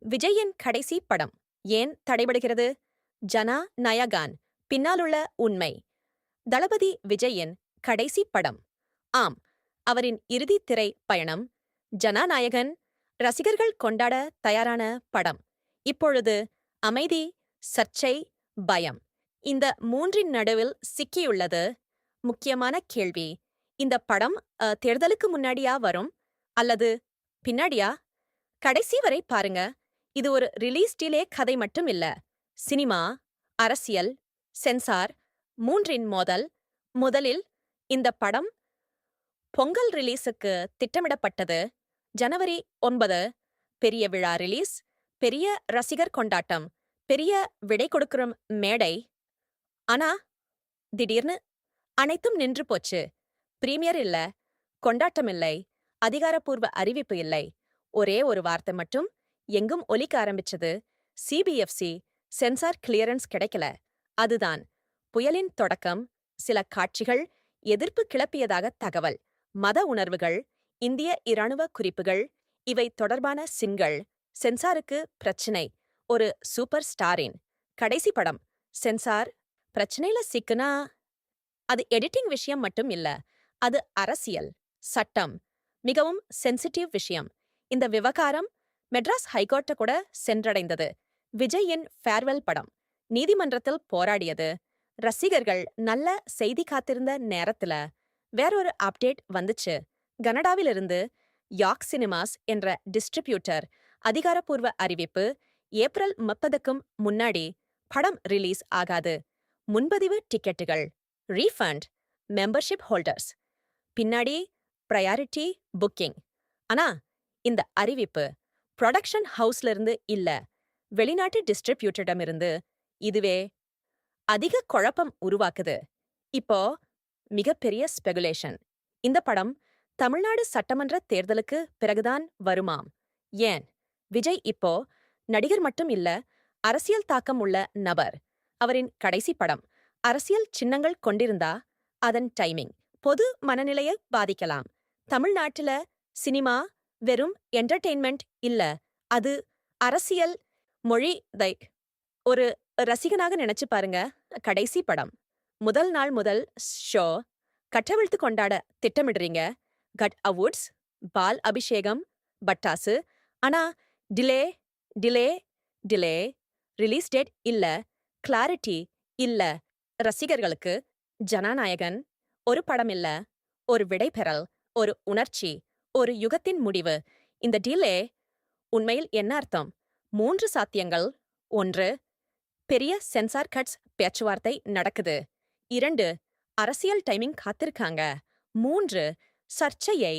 விஜயின் கடைசி படம் ஏன் தடைபடுகிறது? ஜனா நயகான் பின்னாலுள்ள உண்மை. தளபதி விஜயின் கடைசி படம். ஆம், அவரின் இறுதி திரை பயணம். ஜனநாயகன் ரசிகர்கள் கொண்டாட தயாரான படம். இப்பொழுது அமைதி, சர்ச்சை, பயம். இந்த மூன்றின் நடுவில் சிக்கியுள்ளது. முக்கியமான கேள்வி, இந்த படம் தேர்தலுக்கு முன்னாடியா வரும் அல்லது பின்னாடியா? கடைசி வரை பாருங்க. இது ஒரு ரிலீஸ் டிலே கதை மட்டும் இல்ல. சினிமா, அரசியல், சென்சார் மூன்றின் மோதல். முதலில் இந்த படம் பொங்கல் ரிலீஸுக்கு திட்டமிடப்பட்டது. ஜனவரி 9 பெரிய விழா ரிலீஸ், பெரிய ரசிகர் கொண்டாட்டம், பெரிய விடை கொடுக்கிற மேடை. ஆனா திடீர்னு அனைத்தும் நின்று போச்சு. பிரீமியர் இல்ல, கொண்டாட்டம் இல்லை, அதிகாரப்பூர்வ அறிவிப்பு இல்லை. ஒரே ஒரு வார்த்தை மட்டும் எங்கும் ஒலிக்க ஆரம்பிச்சது. சிபிஎஃப்சி சென்சார் கிளியரன்ஸ் கிடைக்கல. அதுதான் புயலின் தொடக்கம். சில காட்சிகள் எதிர்ப்பு கிளப்பியதாக தகவல். மத உணர்வுகள், இந்திய இராணுவ குறிப்புகள், இவை தொடர்பான சின்கள். சென்சாருக்கு பிரச்சினை. ஒரு சூப்பர் ஸ்டாரின் கடைசி படம் சென்சார் பிரச்சனையில சிக்குனா அது எடிட்டிங் விஷயம் மட்டும் இல்ல, அது அரசியல், சட்டம், மிகவும் சென்சிட்டிவ் விஷயம். இந்த விவகாரம் மெட்ராஸ் ஹைகோர்ட்டை கூட சென்றடைந்தது. விஜயின் ஃபேர்வெல் படம் நீதிமன்றத்தில் போராடியது. ரசிகர்கள் நல்ல செய்தி காத்திருந்த நேரத்துல வேறொரு அப்டேட் வந்துச்சு. கனடாவிலிருந்து யாக் சினிமாஸ் என்ற டிஸ்ட்ரிபியூட்டர் அதிகாரப்பூர்வ அறிவிப்பு, ஏப்ரல் 30க்கும் முன்னாடி படம் ரிலீஸ் ஆகாது. முன்பதிவு டிக்கெட்டுகள் ரீஃபண்ட் மெம்பர்ஷிப் ஹோல்டர்ஸ் பின்னாடி ப்ரையாரிட்டி புக்கிங். ஆனா இந்த அறிவிப்பு ப்ரொடக்ஷன் ஹவுஸ்ல இருந்து இல்ல, வெளிநாட்டு டிஸ்ட்ரிபியூட்டரிடமிருந்து. இதுவே அதிக குழப்பம் உருவாக்குது. இப்போ மிகப்பெரிய ஸ்பெகுலேஷன். இந்த படம் தமிழ்நாடு சட்டமன்ற தேர்தலுக்கு பிறகுதான் வருமாம். ஏன்? விஜய் இப்போ நடிகர் மட்டும் இல்ல, அரசியல் தாக்கம் உள்ள நபர். அவரின் கடைசி படம் அரசியல் சின்னங்கள் கொண்டிருந்தா அதன் டைமிங் பொது மனநிலையை பாதிக்கலாம். தமிழ்நாட்டுல சினிமா வெறும் என்டர்டெயின்மெண்ட் இல்ல, அது அரசியல் மொழி. ஒரு ரசிகனாக நினைச்சு பாருங்க. கடைசி படம் முதல் நாள் முதல் ஷோ கட்டவிழ்த்து கொண்டாட திட்டமிடுறீங்க. கட் அவுட்ஸ், பால் அபிஷேகம், பட்டாசு. ஆனா delay delay delay. Release date இல்ல, கிளாரிட்டி இல்ல. ரசிகர்களுக்கு ஜனநாயகன் ஒரு படம் இல்ல, ஒரு விடைபெறல், ஒரு உணர்ச்சி, ஒரு யுகத்தின் முடிவு. இந்த டிலே உண்மையில் என்ன அர்த்தம்? 3 சாத்தியங்கள். 1, பெரிய சென்சார் கட்ஸ் பேச்சுவார்த்தை நடக்குது. 2, அரசியல் டைமிங் காத்திருக்காங்க. 3, சர்ச்சையை